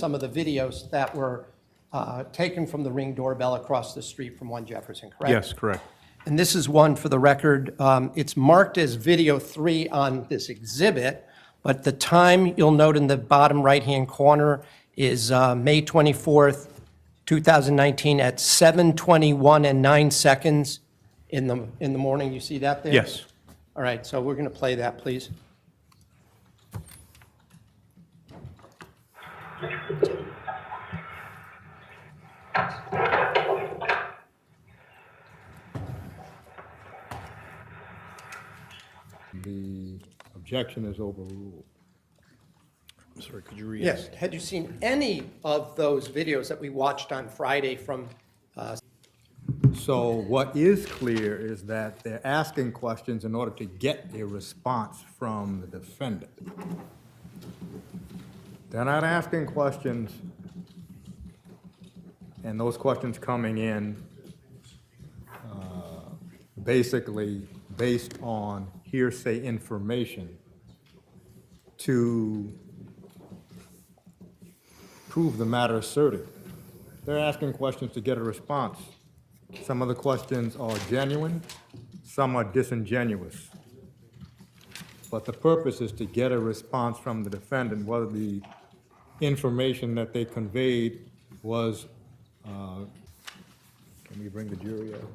some of the videos that were taken from the Ring doorbell across the street from 1 Jefferson, correct? Yes, correct. And this is one for the record. It's marked as video 3 on this exhibit, but the time you'll note in the bottom right-hand corner is May 24th, 2019 at 7:21 and 9 seconds in the morning. You see that there? Yes. All right, so we're going to play that, please. The objection is overruled. I'm sorry, could you read? Yes. Had you seen any of those videos that we watched on Friday from So what is clear is that they're asking questions in order to get a response from the defendant. They're not asking questions, and those questions coming in basically based on hearsay information to prove the matter asserted. They're asking questions to get a response. Some of the questions are genuine, some are disingenuous. But the purpose is to get a response from the defendant, whether the information that they conveyed was, can we bring the jury out?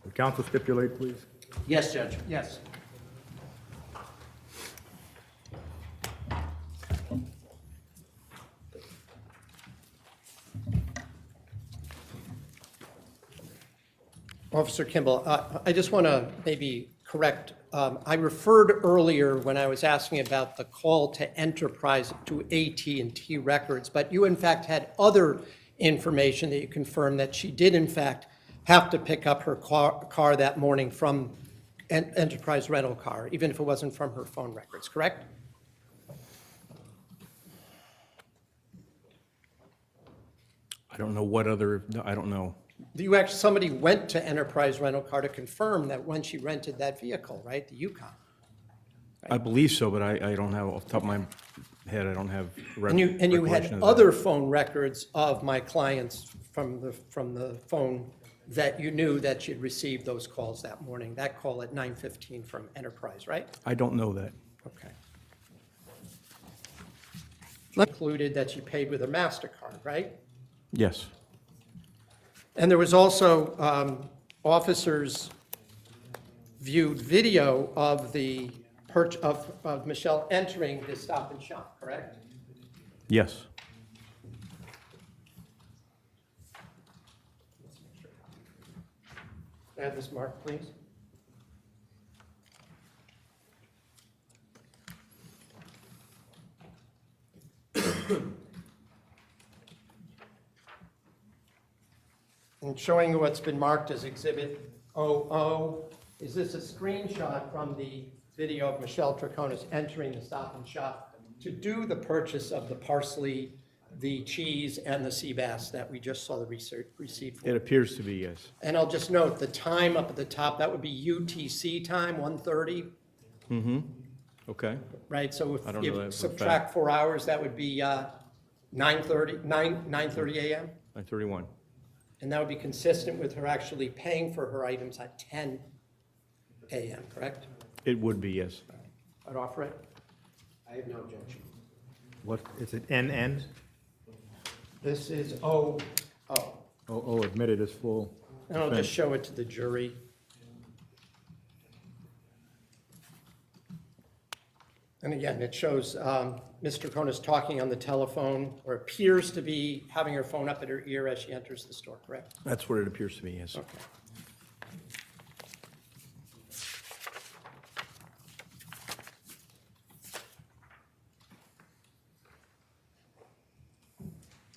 Would counsel stipulate, please? Yes, Judge. Yes. Officer Kimball, I just want to maybe correct. I referred earlier when I was asking about the call to Enterprise to AT&T Records, but you in fact had other information that you confirmed that she did in fact have to pick up her car that morning from Enterprise rental car, even if it wasn't from her phone records, correct? I don't know what other, I don't know. Somebody went to Enterprise rental car to confirm that when she rented that vehicle, right, the Yukon? I believe so, but I don't have, off the top of my head, I don't have And you recollection had of that. other phone records of my clients from the phone that you knew that she'd received those calls that morning, that call at 9:15 from Enterprise, right? I don't know that. Okay. Included that she paid with her MasterCard, right? Yes. And there was also, officers viewed video of the of Michelle entering the Stop and Shop, correct? Yes. Can I have this mark, please? And showing you what's been marked as Exhibit 00, is this a screenshot from the video of Michelle Troconis entering the Stop and Shop to do the purchase of the parsley, the cheese, and the sea bass that we just saw the receipt for? It appears to be, yes. And I'll just note, the time up at the top, that would be UTC time, 1:30, Okay. right? So if I don't know that you for a subtract 4 hours, that would be 9:30 a.m.? 9:31. And that would be consistent with her actually paying for her items at 10 a.m., correct? It would be, yes. I'd offer it. I have no objection. What, is it NN? This is 00. Oh, admitted as full. And I'll just show it to the jury. And again, it shows Mr. Kona's talking on the telephone, or appears to be having her phone up at her ear as she enters the store, correct? That's what it appears to me, yes. Okay.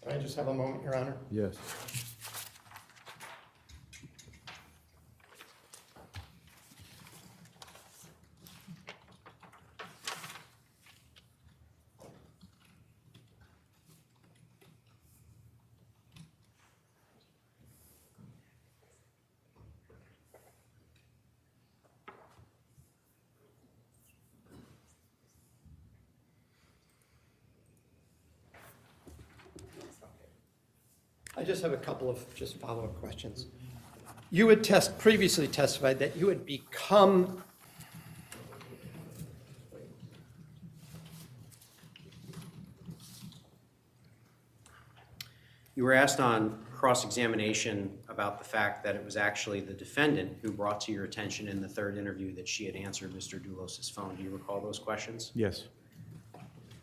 Can I just have a moment, Your Honor? Yes. I just have a couple of just follow-up questions. You had previously testified that you had become You were asked on cross-examination about the fact that it was actually the defendant who brought to your attention in the third interview that she had answered Mr. Doulos' phone. Do you recall those questions? Yes.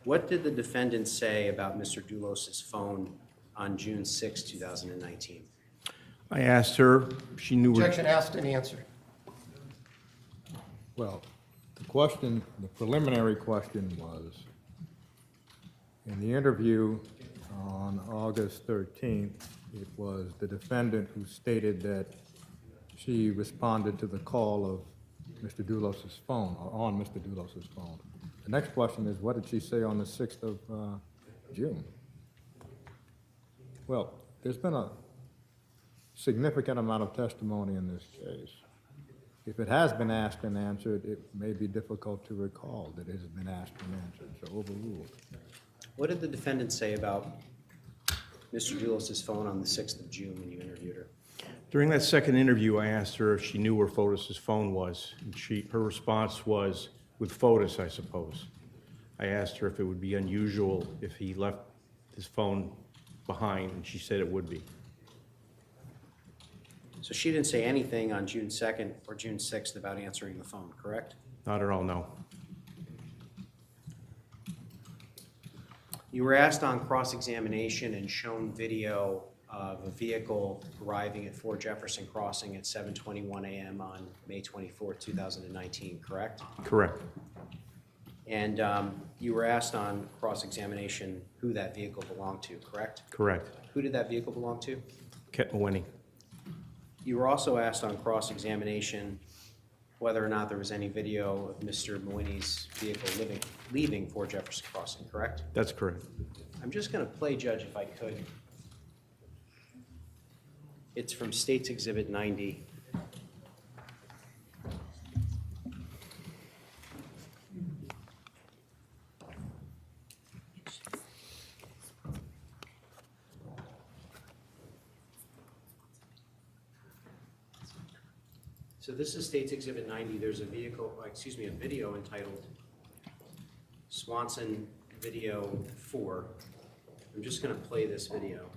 What did the defendant say about Mr. Doulos' phone on June 6, 2019? I asked her, she knew. objection asked and answered. Well, the question, the preliminary question was, in the interview on August 13th, it was the defendant who stated that she responded to the call of Mr. Doulos' phone, or on Mr. Doulos' phone. The next question is, what did she say on the 6th of June? Well, there's been a significant amount of testimony in this case. If it has been asked and answered, it may be difficult to recall that it has been asked and answered, so overruled. What did the defendant say about Mr. Doulos' phone on the 6th of June when you interviewed her? During that second interview, I asked her if she knew where Fotis' phone was, and her response was, with Fotis, I suppose. I asked her if it would be unusual if he left his phone behind, and she said it would be. So she didn't say anything on June 2nd or June 6th about answering the phone, correct? Not at all, no. You were asked on cross-examination and shown video of a vehicle arriving at 4 Jefferson Crossing at 7:21 a.m. on May 24, 2019, correct? Correct. And you were asked on cross-examination who that vehicle belonged to, correct? Correct. Who did that vehicle belong to? Ket Mawini. You were also asked on cross-examination whether or not there was any video of Mr. Mawini's vehicle leaving 4 Jefferson Crossing, correct? That's correct. I'm just going to play, Judge, if I could. It's from State's Exhibit 90. So this is State's Exhibit 90. There's a video entitled Swanson Video 4. I'm just going to play this video.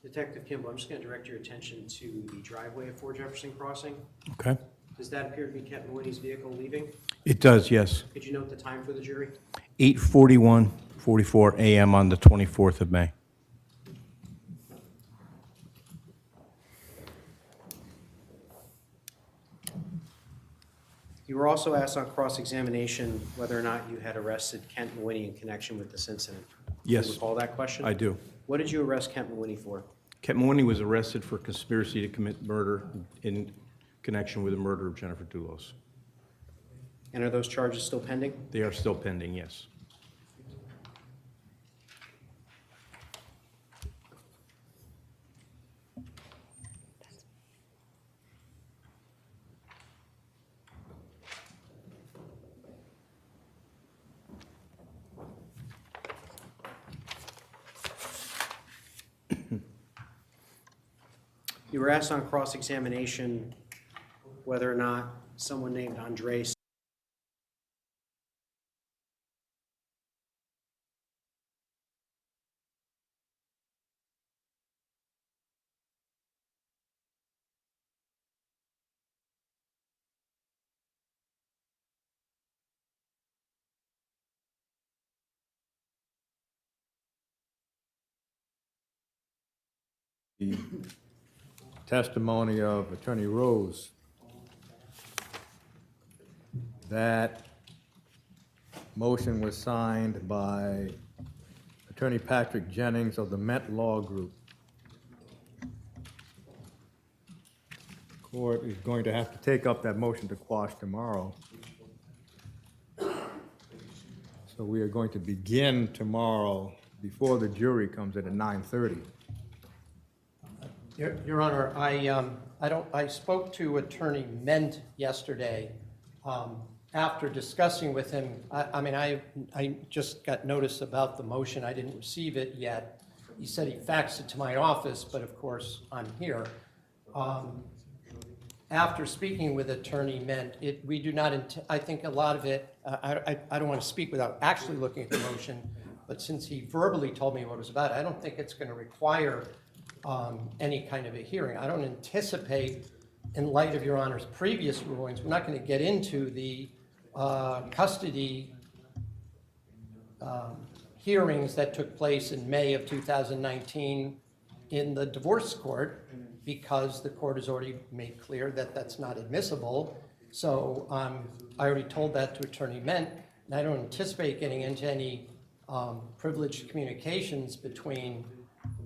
Detective Kimball, I'm just going to direct your attention to the driveway of 4 Jefferson Crossing. Okay. Does that appear to be Kent Mawini's vehicle leaving? It does, yes. Could you note the time for the jury? 8:44 a.m. on the 24th of May. You were also asked on cross-examination whether or not you had arrested Kent Mawini in connection with this incident. Yes. Do you recall that question? I do. What did you arrest Kent Mawini for? Ketmoni was arrested for conspiracy to commit murder in connection with the murder of Jennifer Dulos. And are those charges still pending? They are still pending, yes. You were asked on cross-examination whether or not someone named Andres The testimony of Attorney Rose, that motion was signed by Attorney Patrick Jennings of the Met Law Group. Court is going to have to take up that motion to quash tomorrow. So we are going to begin tomorrow before the jury comes in at 9:30. Your Honor, I spoke to Attorney Ment yesterday. After discussing with him, I just got notice about the motion. I didn't receive it yet. He said he faxed it to my office, but of course, I'm here. After speaking with Attorney Ment, we do not, I think a lot of it, I don't want to speak without actually looking at the motion, but since he verbally told me what it was about, I don't think it's going to require any kind of a hearing. I don't anticipate, in light of Your Honor's previous rulings, we're not going to get into the custody hearings that took place in May of 2019 in the divorce court, because the court has already made clear that that's not admissible. So I already told that to Attorney Ment, and I don't anticipate getting into any privileged communications between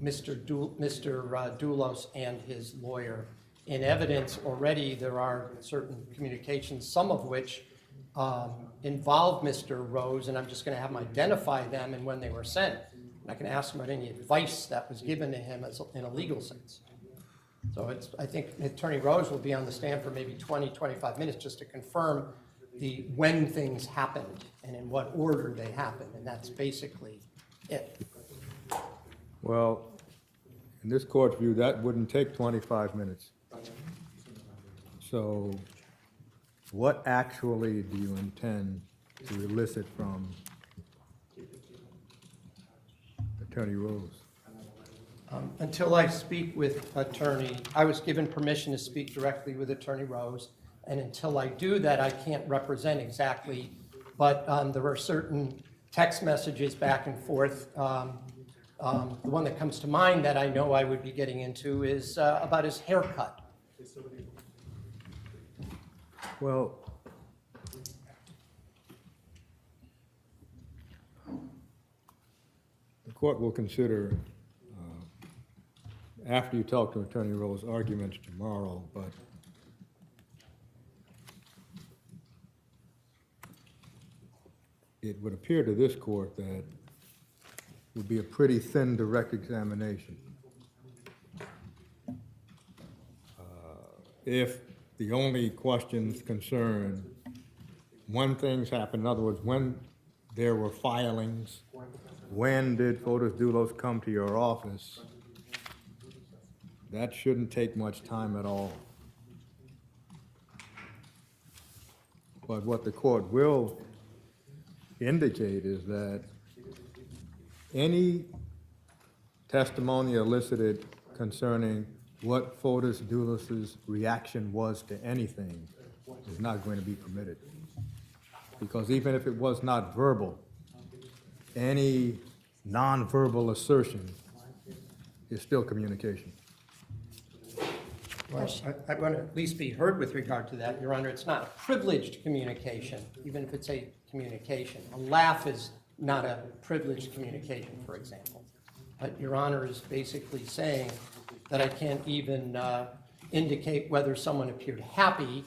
Mr. Dulos and his lawyer. In evidence already, there are certain communications, some of which involve Mr. Rose, and I'm just going to have him identify them and when they were sent. And I can ask him about any advice that was given to him in a legal sense. So I think Attorney Rose will be on the stand for maybe 20, 25 minutes just to confirm when things happened and in what order they happened, and that's basically it. Well, in this court's view, that wouldn't take 25 minutes. So what actually do you intend to elicit from Attorney Rose? Until I speak with I was given permission to speak directly with Attorney Rose, and until I do that, I can't represent exactly, but there are certain text messages back and forth. The one that comes to mind that I know I would be getting into is about his haircut. Well, the court will consider, after you talk to Attorney Rose, arguments tomorrow, but it would appear to this court that it would be a pretty thin direct examination. If the only questions concern when things happen, in other words, when there were filings, when did Fotis Dulos come to your office, that shouldn't take much time at all. But what the court will indicate is that any testimony elicited concerning what Fotis Dulos' reaction was to anything is not going to be permitted. Because even if it was not verbal, any nonverbal assertion is still communication. Well, I want to at least be heard with regard to that, Your Honor. It's not a privileged communication, even if it's a communication. A laugh is not a privileged communication, for example. But Your Honor is basically saying that I can't even indicate whether someone appeared happy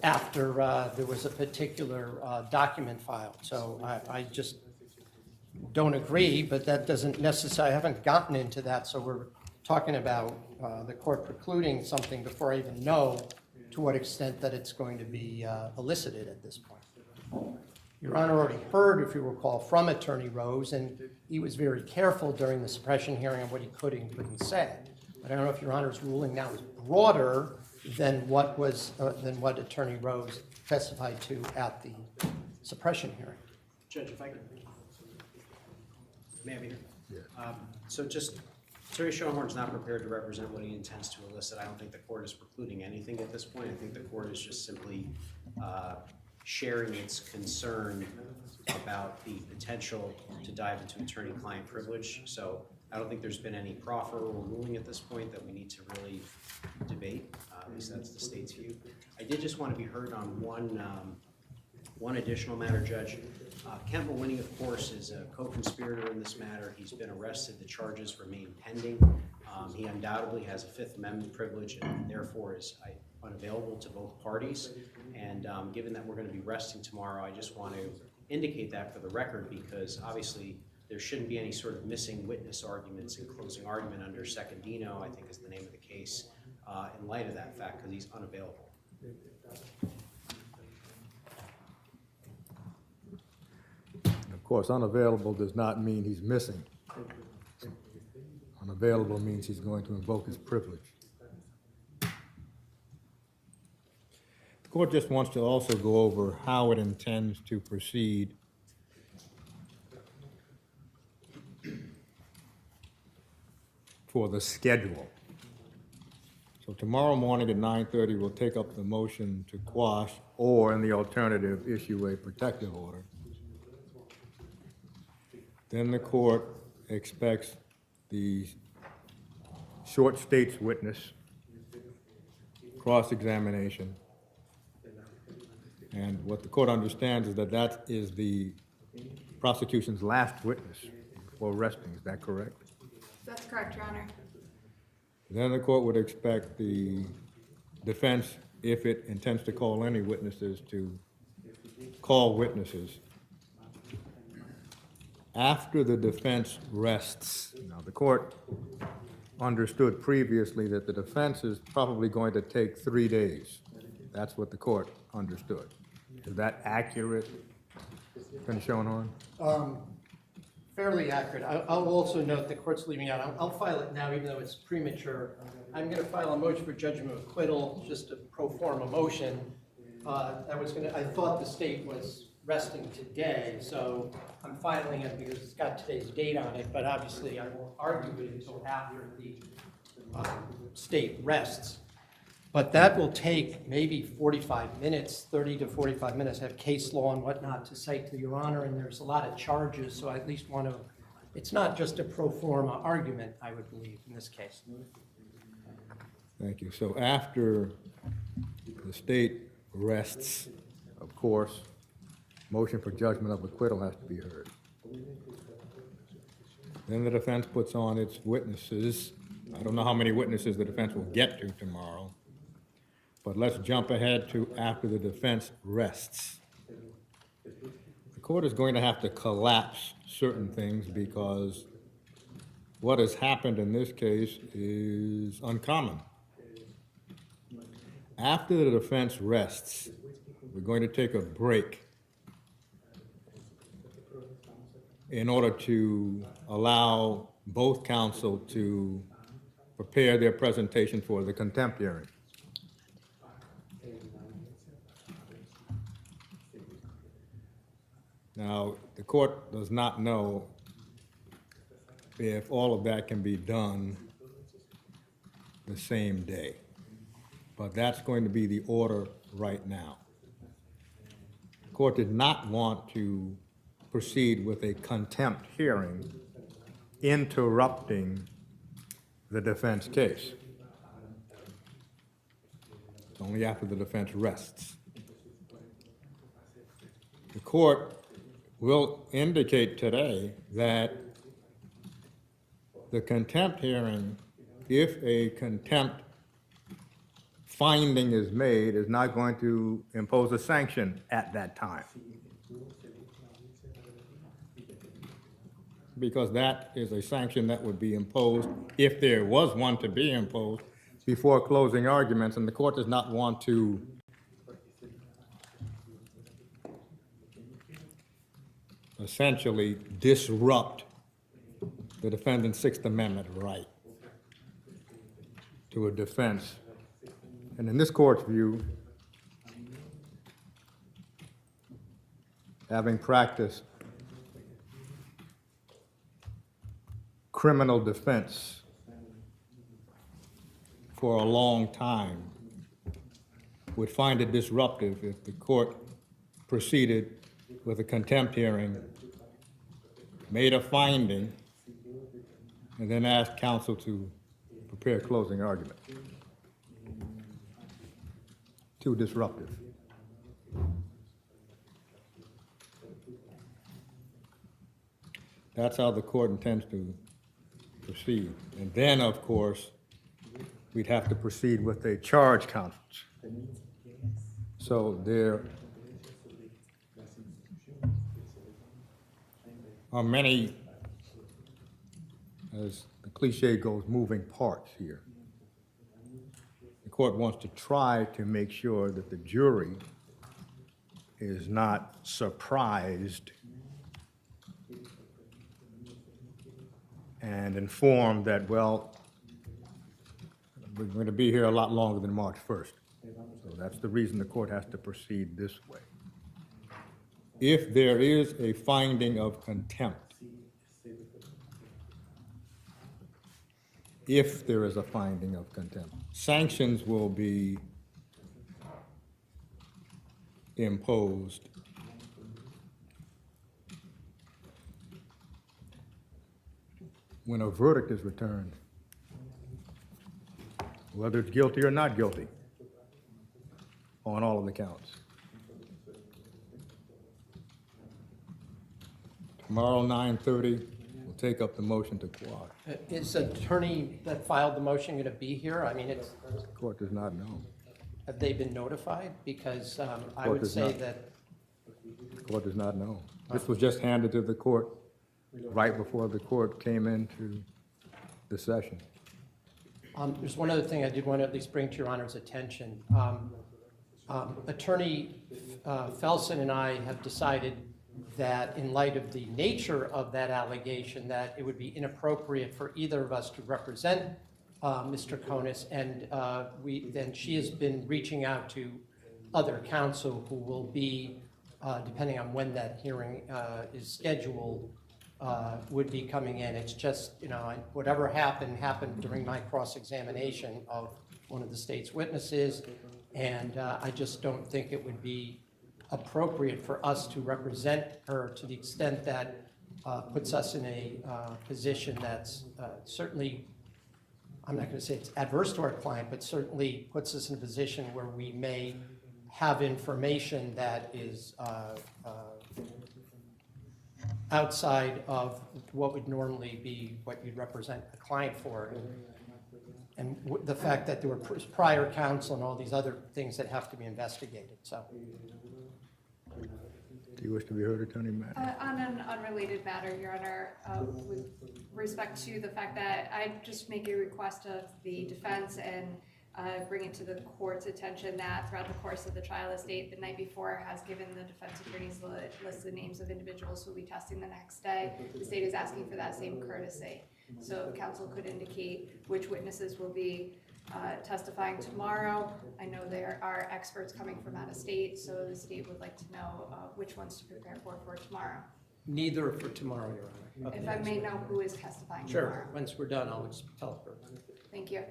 after there was a particular document filed. So I just don't agree, but that doesn't necessarily, I haven't gotten into that, so we're talking about the court precluding something before I even know to what extent that it's going to be elicited at this point. Your Honor already heard, if you recall, from Attorney Rose, and he was very careful during the suppression hearing on what he could and couldn't say. But I don't know if Your Honor's ruling now is broader than what Attorney Rose testified to at the suppression hearing. Judge, if I could. May I be here? Yeah. So just, Attorney Schoenhorn's not prepared to represent what he intends to elicit. I don't think the court is precluding anything at this point. I think the court is just simply sharing its concern about the potential to dive into attorney-client privilege. So I don't think there's been any proffer or ruling at this point that we need to really debate. At least that's the state's view. I did just want to be heard on one additional matter, Judge. Kent Mawhinney, of course, is a co-conspirator in this matter. He's been arrested. The charges remain pending. He undoubtedly has a Fifth Amendment privilege and therefore is unavailable to both parties. And given that we're going to be resting tomorrow, I just want to indicate that for the record because obviously there shouldn't be any sort of missing witness arguments in closing argument under Secondino, I think is the name of the case, in light of that fact because he's unavailable. Of course, unavailable does not mean he's missing. Unavailable means he's going to invoke his privilege. The court just wants to also go over how it intends to proceed for the schedule. So tomorrow morning at 9:30, we'll take up the motion to quash or, in the alternative, issue a protective order. Then the court expects the short state's witness, cross-examination, and what the court understands is that that is the prosecution's last witness before resting. Is that correct? That's correct, Your Honor. Then the court would expect the defense, if it intends to call any witnesses, to call witnesses. After the defense rests, now the court understood previously that the defense is probably going to take 3 days. That's what the court understood. Is that accurate, Attorney Schoenhorn? Fairly accurate. I'll also note the court's leaving out, I'll file it now even though it's premature. I'm going to file a motion for judgment of acquittal, just a pro forma motion. I thought the state was resting today, so I'm filing it because it's got today's date on it, but obviously I won't argue it until after the state rests. But that will take maybe 45 minutes, 30 to 45 minutes. I have case law and whatnot to cite to Your Honor, and there's a lot of charges, so I at least want to, it's not just a pro forma argument, I would believe, in this case. Thank you. So after the state rests, of course, motion for judgment of acquittal has to be heard. Then the defense puts on its witnesses. I don't know how many witnesses the defense will get to tomorrow, but let's jump ahead to after the defense rests. The court is going to have to collapse certain things because what has happened in this case is uncommon. After the defense rests, we're going to take a break in order to allow both counsel to prepare their presentation for the contempt hearing. Now, the court does not know if all of that can be done the same day, but that's going to be the order right now. The court did not want to proceed with a contempt hearing interrupting the defense case. It's only after the defense rests. The court will indicate today that the contempt hearing if a contempt finding is made, is not going to impose a sanction at that time. Because that is a sanction that would be imposed, if there was one to be imposed, before closing arguments, and the court does not want to essentially disrupt the defendant's Sixth Amendment right to a defense. And in this court's view, having practiced criminal defense for a long time, would find it disruptive if the court proceeded with a contempt hearing, made a finding, and then asked counsel to prepare a closing argument. Too disruptive. That's how the court intends to proceed. And then, of course, we'd have to proceed with a charge conference. So there are many, as the cliche goes, moving parts here. The court wants to try to make sure that the jury is not surprised and informed that, well, we're going to be here a lot longer than March 1st. So that's the reason the court has to proceed this way. If there is a finding of contempt, if there is a finding of contempt, sanctions will be imposed when a verdict is returned, whether it's guilty or not guilty on all of the counts. Tomorrow, 9:30, we'll take up the motion to quash. Is the attorney that filed the motion going to be here? I mean, The court does not know. have they been notified? Because I Court would does say not. that, The court does not know. This was just handed to the court right before the court came into the session. there's one other thing I did want to at least bring to your Honor's attention. Attorney Felsen and I have decided that in light of the nature of that allegation, that it would be inappropriate for either of us to represent Mr. Konis, and then she has been reaching out to other counsel who will be, depending on when that hearing is scheduled, would be coming in. It's just, whatever happened during my cross-examination of one of the state's witnesses, and I just don't think it would be appropriate for us to represent her to the extent that puts us in a position that's certainly, I'm not going to say it's adverse to our client, but certainly puts us in a position where we may have information that is outside of what would normally be what you'd represent a client for. And the fact that there were prior counsel and all these other things that have to be investigated, so. Do you wish to be heard, Attorney Matt? On an unrelated matter, Your Honor, with respect to the fact that I just make a request of the defense and bring it to the court's attention that throughout the course of the trial, the state the night before has given the defense attorneys the list of names of individuals who will be testing the next day. The state is asking for that same courtesy. So counsel could indicate which witnesses will be testifying tomorrow. I know there are experts coming from out of state, so the state would like to know which ones to prepare for tomorrow. Neither for tomorrow, Your Honor. If I may know who is testifying Sure, tomorrow. once we're done, I'll just tell her. Thank you.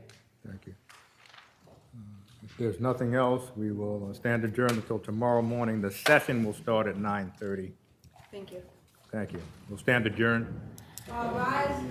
Thank you. If there's nothing else, we will stand adjourned until tomorrow morning. The session will start at 9:30. Thank you. Thank you. We'll stand adjourned. All rise.